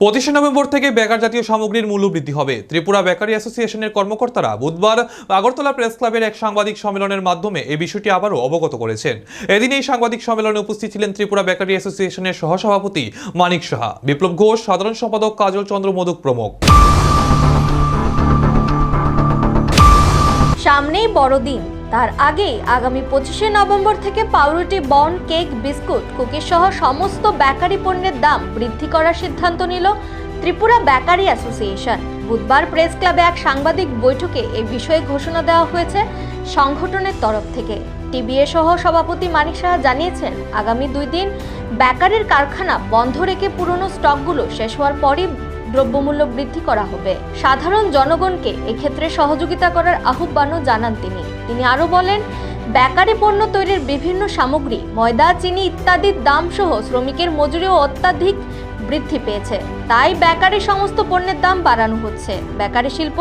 25 November থেকে বেকার জাতীয় সামগ্রীর মূল্য বৃদ্ধি হবে। ত্রিপুরা বেকারি অ্যাসোসিয়েশনের কর্মকর্তারা বুধবার আগরতলা প্রেস ক্লাবের এক সাংবাদিক সম্মেলনের মাধ্যমে এই বিষয়টি আবারও অবগত করেছেন। এদিন এই সাংবাদিক সম্মেলনে উপস্থিত ছিলেন ত্রিপুরা বেকারি অ্যাসোসিয়েশনের সহসভাপতি মানিক সাহা, বিপ্লব ঘোষ, সাধারণ সম্পাদক কাজল চন্দ্র মোদক প্রমুখ। সামনেই বড়দিন, তার আগেই আগামী 25শে নভেম্বর থেকে পাউরুটি, বন, কেক, বিস্কুট, কুকি সহ সমস্ত বেকারি পণ্যের দাম বৃদ্ধি করার সিদ্ধান্ত নিল ত্রিপুরা বেকারি অ্যাসোসিয়েশন। বুধবার প্রেস ক্লাবে এক সাংবাদিক বৈঠকে এই বিষয়ে ঘোষণা দেওয়া হয়েছে সংগঠনের তরফ থেকে। টিবিএ সহ সভাপতি মানিক সাহা জানিয়েছেন, আগামী 2 দিন বেকারির কারখানা বন্ধ রেখে পুরনো স্টকগুলো শেষ হওয়ার পরই দ্রব্যমূল্য বৃদ্ধি করা হবে। সাধারণ জনগণকে এক্ষেত্রে সহযোগিতা করার আহ্বানও জানান তিনি আরও বলেন, বেকারি পণ্য তৈরির বিভিন্ন সামগ্রী, ময়দা, চিনি ইত্যাদির দাম সহ শ্রমিকের মজুরিও অত্যাধিক বৃদ্ধি পেয়েছে, তাই বেকারি সমস্ত পণ্যের দাম বাড়ানো হচ্ছে। বেকারি শিল্প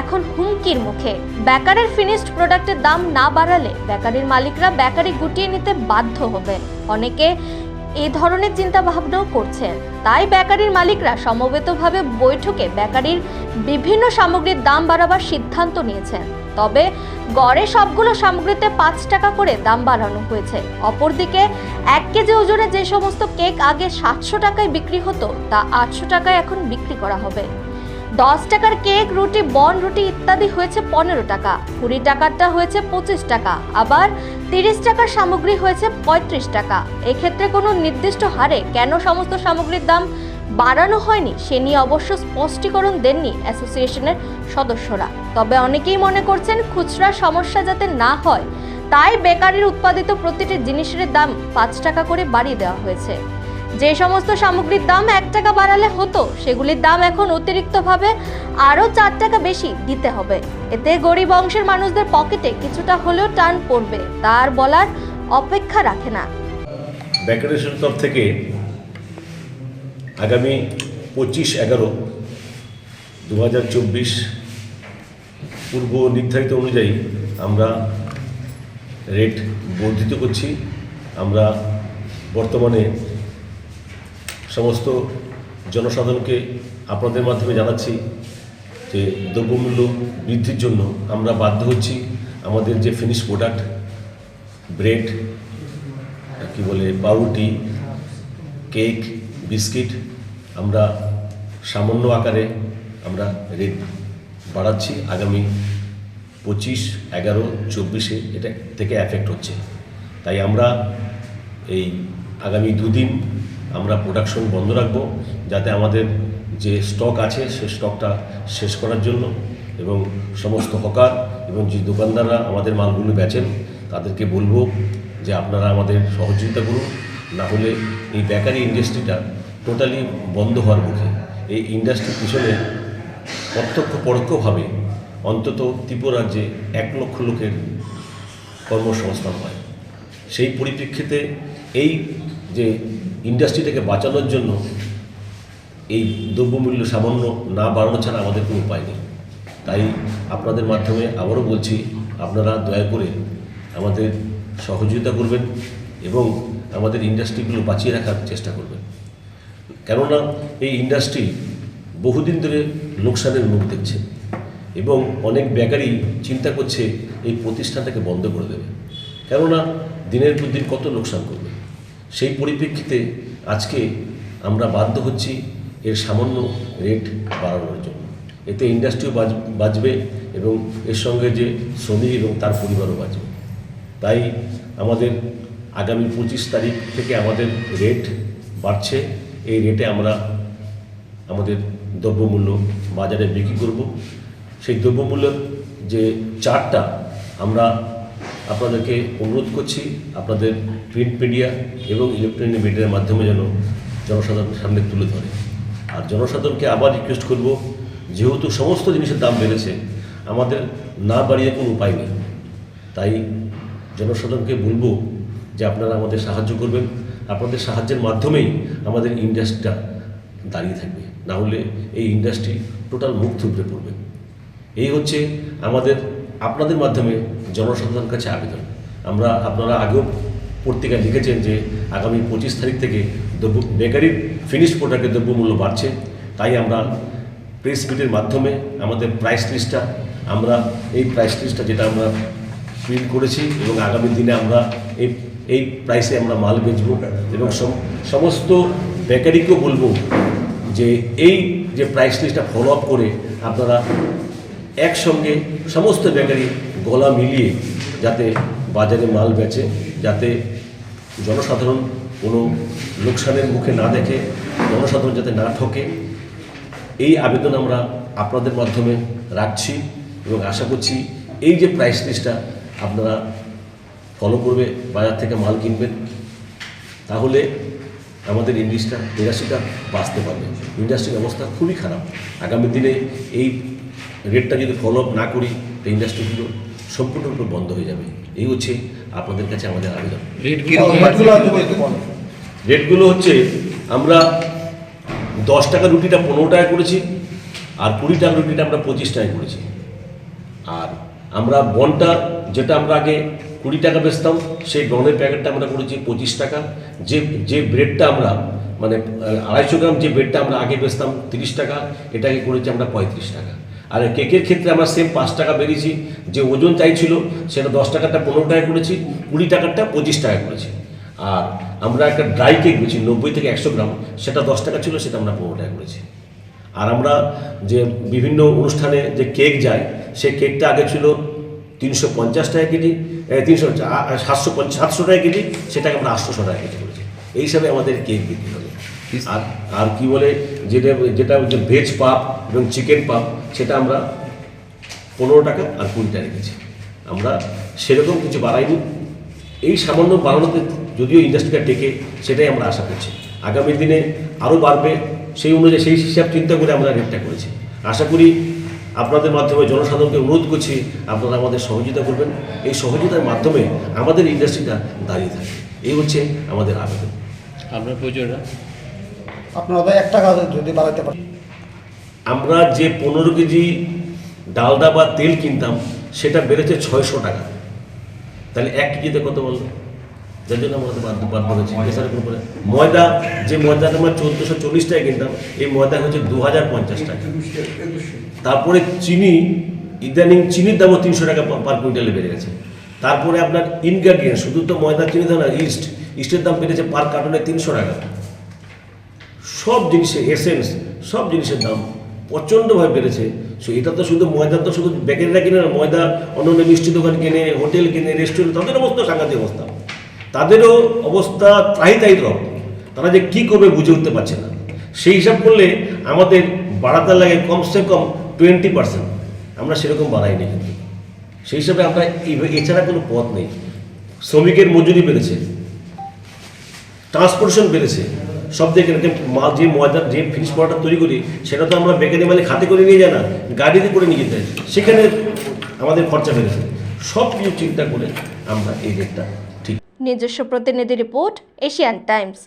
এখন হুমকির মুখে। বেকারের ফিনিশড প্রোডাক্টের দাম না বাড়ালে বেকারির মালিকরা বেকারি গুটিয়ে নিতে বাধ্য হবে। অনেকে এই ধরনের চিন্তা ভাবনাও করছেন, তাই বেকারির মালিকরা সমবেতভাবে বৈঠকে বেকারির বিভিন্ন সামগ্রীর দাম বাড়াবার সিদ্ধান্ত নিয়েছেন। তবে গড়ে সবগুলো সামগ্রীতে 5 টাকা করে দাম বাড়ানো হয়েছে। অপরদিকে 1 কেজি ওজনে যে সমস্ত কেক আগে 700 টাকায় বিক্রি হতো তা 800 টাকায় এখন বিক্রি করা হবে। 10 টাকার কেক, রুটি, বন রুটি ইত্যাদি হয়েছে 15 টাকা, 20 টাকারটা হয়েছে 25 টাকা, আবার 30 টাকার সামগ্রী হয়েছে 35 টাকা। এক্ষেত্রে কোনো নির্দিষ্ট হারে কেন সমস্ত সামগ্রীর দাম বাড়ানো হয়নি সে নিয়ে অবশ্য স্পষ্টীকরণ দেননি অ্যাসোসিয়েশনের সদস্যরা। তবে অনেকেই মনে করছেন, খুচরা সমস্যা যাতে না হয় তাই বেকারির উৎপাদিত প্রতিটি জিনিসের দাম 5 টাকা করে বাড়িয়ে দেওয়া হয়েছে। যে সমস্ত সামগ্রীর দাম 1 টাকা বাড়ালে হতো সেগুলির দাম এখন অতিরিক্তভাবে আরও 4 টাকা বেশি দিতে হবে। এতে গরিব অংশের মানুষদের পকেটে কিছুটা হলেও টান পড়বে, তার বলার অপেক্ষা রাখে না। বেকারি তরফ থেকে আগামী 25/11/2024 পূর্ব নির্ধারিত অনুযায়ী আমরা রেট বর্ধিত করছি। আমরা বর্তমানে সমস্ত জনসাধারণকে আপনাদের মাধ্যমে জানাচ্ছি যে দ্রব্যমূল্য বৃদ্ধির জন্য আমরা বাধ্য হচ্ছি আমাদের যে ফিনিশ প্রোডাক্ট, ব্রেড, পাউরুটি, কেক, বিস্কিট, আমরা সামান্য আকারে আমরা রেট বাড়াচ্ছি। আগামী 25/11/24 এটা থেকে এফেক্ট হচ্ছে। তাই আমরা এই আগামী 2 দিন আমরা প্রোডাকশন বন্ধ রাখবো, যাতে আমাদের যে স্টক আছে সে স্টকটা শেষ করার জন্য, এবং সমস্ত হকার এবং যে দোকানদাররা আমাদের মালগুলো বেচেন তাদেরকে বলবো যে আপনারা আমাদের সহযোগিতা করুন, না হলে এই বেকারি ইন্ডাস্ট্রিটা টোটালি বন্ধ হওয়ার মুখে। এই ইন্ডাস্ট্রির পিছনে প্রত্যক্ষ পরোক্ষভাবে অন্তত ত্রিপুরা রাজ্যে 1 লক্ষ লোকের কর্মসংস্থান হয়। সেই পরিপ্রেক্ষিতে এই যে ইন্ডাস্ট্রিটাকে বাঁচানোর জন্য এই দ্রব্যমূল্য সামান্য না বাড়ানো ছাড়া আমাদের কোনো উপায় নেই। তাই আপনাদের মাধ্যমে আবারও বলছি, আপনারা দয়া করে আমাদের সহযোগিতা করবেন এবং আমাদের ইন্ডাস্ট্রিগুলো বাঁচিয়ে রাখার চেষ্টা করবেন। কেননা এই ইন্ডাস্ট্রি বহুদিন ধরে লোকসানের মুখ দেখছে এবং অনেক বেকারি চিন্তা করছে এই প্রতিষ্ঠানটাকে বন্ধ করে দেবে, কেননা দিনের পর দিন কত লোকসান করবে। সেই পরিপ্রেক্ষিতে আজকে আমরা বাধ্য হচ্ছি এর সামান্য রেট বাড়ানোর জন্য। এতে ইন্ডাস্ট্রিও বাঁচবে এবং এর সঙ্গে যে শ্রমিক এবং তার পরিবারও বাঁচবে। তাই আমাদের আগামী 25 তারিখ থেকে আমাদের রেট বাড়ছে। এই রেটে আমরা আমাদের দ্রব্যমূল্য বাজারে বিক্রি করব। সেই দ্রব্যমূল্যের যে চার্টটা আমরা আপনাদেরকে অনুরোধ করছি আপনাদের প্রিন্ট মিডিয়া এবং ইলেকট্রনিক মিডিয়ার মাধ্যমে যেন জনসাধারণের সামনে তুলে ধরে। আর জনসাধারণকে আবার রিকোয়েস্ট করব, যেহেতু সমস্ত জিনিসের দাম বেড়েছে, আমাদের না বাড়িয়ে কোনো উপায় নেই। তাই জনসাধারণকে বলবো যে আপনারা আমাদের সাহায্য করবেন। আপনাদের সাহায্যের মাধ্যমেই আমাদের ইন্ডাস্ট্রিটা দাঁড়িয়ে থাকবে, না হলে এই ইন্ডাস্ট্রি টোটাল মুখ থুবড়ে পড়বে। এই হচ্ছে আমাদের আপনাদের মাধ্যমে জনসাধারণের কাছে আবেদন। আপনারা আগেও পত্রিকায় লিখেছেন যে আগামী 25 তারিখ থেকে বেকারির ফিনিশ প্রোডাক্টের দ্রব্যমূল্য বাড়ছে। তাই আমরা প্রেস মিটের মাধ্যমে আমাদের প্রাইস লিস্টটা যেটা আমরা প্রিন্ট করেছি এবং আগামী দিনে আমরা এই প্রাইসে আমরা মাল বেচবো এবং সমস্ত বেকারিকেও বলবো যে এই যে প্রাইস লিস্টটা ফলো আপ করে আপনারা একসঙ্গে সমস্ত বেকারি গলা মিলিয়ে যাতে বাজারে মাল বেচে, যাতে জনসাধারণ কোনো লোকসানের মুখে না দেখে, জনসাধারণ যাতে না ঠকে, এই আবেদন আমরা আপনাদের মাধ্যমে রাখছি এবং আশা করছি এই যে প্রাইস লিস্টটা আপনারা ফলো করবে, বাজার থেকে মাল কিনবেন, তাহলে আমাদের ইন্ডাস্ট্রিটা বাঁচতে পারবে। ইন্ডাস্ট্রির অবস্থা খুবই খারাপ। আগামী দিনে এই রেটটা যদি ফলো আপ না করি তো ইন্ডাস্ট্রিগুলো সম্পূর্ণরূপে বন্ধ হয়ে যাবে। এই হচ্ছে আপনাদের কাছে আমাদের আবেদন। রেটগুলো হচ্ছে আমরা 10 টাকা রুটিটা 15 টাকা করেছি, আর 20 টাকা রুটিটা আমরা 25 টাকা করেছি। আর আমরা বনটা যেটা আমরা আগে 20 টাকা বেচতাম, সেই বনের প্যাকেটটা আমরা করেছি 25 টাকা। যে ব্রেডটা আমরা মানে 250 গ্রাম যে ব্রেডটা আমরা আগে বেচতাম 30 টাকা, এটাকে করেছি আমরা 35 টাকা। আর কেকের ক্ষেত্রে আমরা সেম 5 টাকা বেরিয়েছি। যে ওজন চাইছিল সেটা 10 টাকাটা 15 টাকা করেছি, 20 টাকাটা 25 টাকা করেছি। আর আমরা একটা ড্রাই কেক বেছি 90 থেকে 100 গ্রাম, সেটা 10 টাকা ছিল, সেটা আমরা 15 টাকা করেছি। আর আমরা যে বিভিন্ন অনুষ্ঠানে যে কেক যায়, সেই কেকটা আগে ছিল 350 টাকা কেজি, 700 টাকা কেজি, সেটাকে আমরা 800 টাকা কেজি করেছি। এই হিসাবে আমাদের কেক বিক্রি হবে। আর কি বলে যেটা ভেজ পাপ এবং চিকেন পাপ, সেটা আমরা 15 টাকা আর 20 টাকা রেখেছি। আমরা সেরকম কিছু বাড়াইনি। এই সামান্য বাড়ানোতে যদিও ইন্ডাস্ট্রিটা টেকে, সেটাই আমরা আশা করছি। আগামী দিনে আরও বাড়বে, সেই অনুযায়ী সেই হিসাব চিন্তা করে আমরা রেটটা করেছি। আশা করি আপনাদের মাধ্যমে জনসাধারণকে অনুরোধ করছি আপনারা আমাদের সহযোগিতা করবেন। এই সহযোগিতার মাধ্যমে আমাদের ইন্ডাস্ট্রিটা দাঁড়িয়ে থাকে। এই হচ্ছে আমাদের আবেদন। আপনার প্রয়োজনটা আপনারা 1 টাকা যদি বাড়াতে পারেন। আমরা যে 15 কেজি ডালডা বা তেল কিনতাম, সেটা বেড়েছে 600 টাকা। তাহলে 1 কেজিতে কত বললো? যার জন্য আমাদের বাদ বলেছি প্রেসারের উপরে। ময়দা, যে ময়দাটা আমরা 1440 টাকা কিনতাম, এই ময়দা হচ্ছে 2050 টাকা। তারপরে চিনি, ইদানিং চিনির দামও 300 টাকা পার কুইন্টালে বেড়ে গেছে। তারপরে আপনার ইনগ্রেডিয়েন্ট, শুধু তো ময়দা চিনি দাম না, ইস্টের দাম বেড়েছে পার কার্টনে 300 টাকা। সব জিনিসের এসেন্স, সব জিনিসের দাম প্রচণ্ডভাবে বেড়েছে। এটা তো শুধু ময়দা, তো শুধু বেকারিরা কিনে না, ময়দা অন্য মিষ্টি দোকান কিনে, হোটেল কিনে, রেস্টুরেন্ট, তাদের অবস্থা সাংঘাতিক অবস্থা। তাদেরও অবস্থা ত্রাহিতাহিত রকম। তারা যে কী করবে বুঝে উঠতে পারছে না। সেই হিসাব করলে আমাদের বাড়াতে লাগে কমসে কম 20%। আমরা সেরকম বাড়াইনি কিন্তু। সেই হিসাবে আমরা এছাড়া কোনো পথ নেই। শ্রমিকের মজুরি বেড়েছে, ট্রান্সপোর্টেশন বেড়েছে, সব দিকে যে ময়দার যে ফিনিশ প্রোডাক্ট তৈরি করি, সেটা তো আমরা বেকারি মালিক হাতে করে নিয়ে যায় না, গাড়িতে করে নিয়ে যেতে হয়। সেখানে আমাদের খরচা বেড়েছে। সব কিছু চিন্তা করে আমরা এই রেটটা ঠিক। নিজস্ব প্রতিনিধি রিপোর্ট, এশিয়ান টাইমস।